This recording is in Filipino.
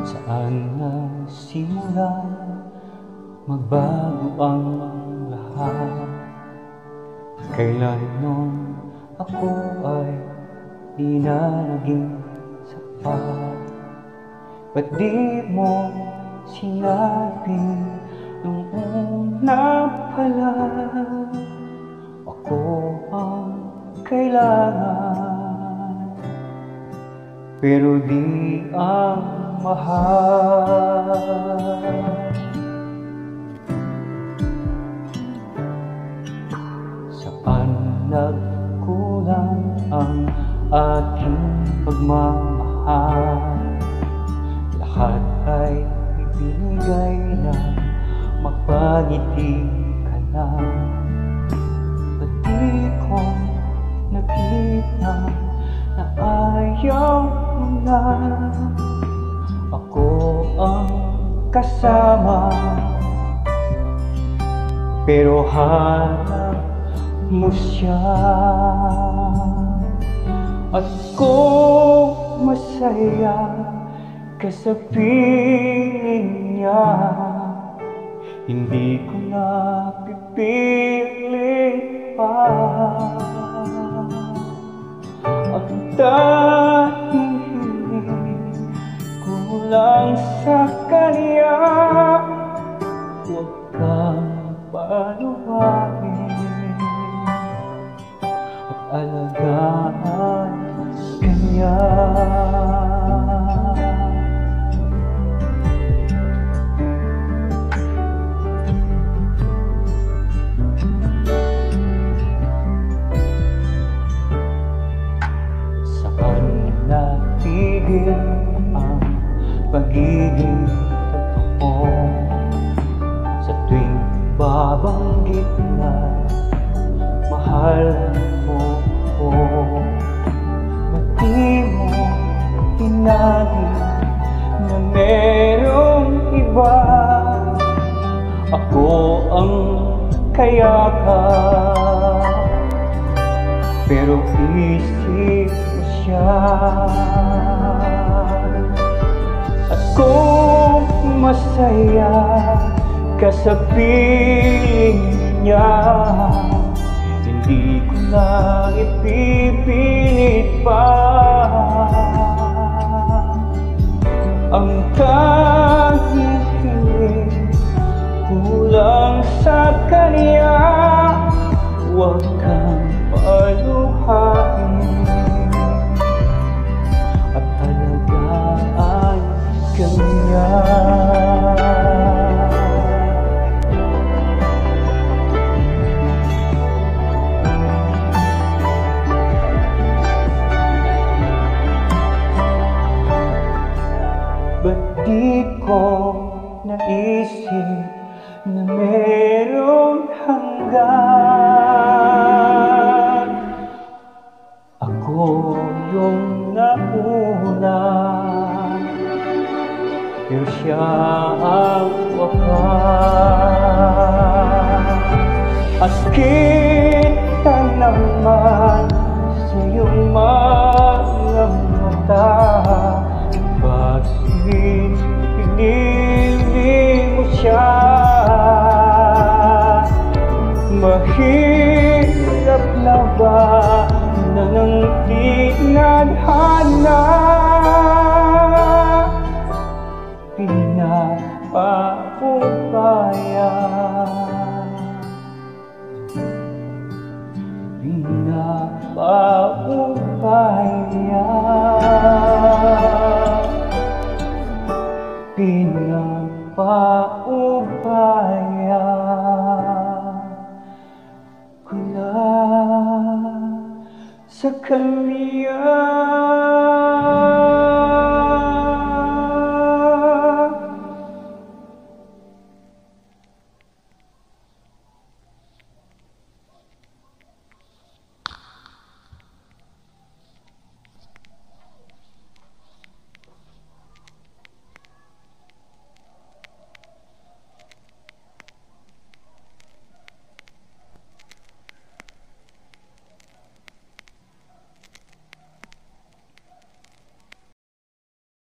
Saan nagsimula magbago ang lahat? Kailan nung ako ay di na naging sapat? Ba't di mo sinabi nung una pala? Ako ang kailangan, pero di ang mahal. Saan nagkulang ang aking pagmamahal? Lahat ay ibinigay na, magpangiti ka na. Ba't di ko nakita na ayaw mo na? Ako ang kasama, pero hanap mo siya. At kung masaya ka sa piling niya, hindi ko na pipilit pa. Ang dahil kulang sa kanya, huwag kang paluhain at alagaan kanya. Saan natigil ang pagiging totoo? Sa tuwing babanggit na mahal mo ko, ba't di mo tinabi na merong iba? Ako ang kayakap, pero isip mo siya. At kung masaya ka sa piling niya, hindi ko na ipipilit pa. Ang tanging hiling kulang sa kanya, huwag kang paluhain at alagaan kanya. Ba't di ko naisip na merong hanggan? Ako yung nauna, pero siya ang wakas. At kita naman sa iyong mga mata, bakit pinili mo siya? Mahirap na ba na nang di nadhana? Pinapaubaya, pinapaubaya, pinapaubaya ko na sa kanya.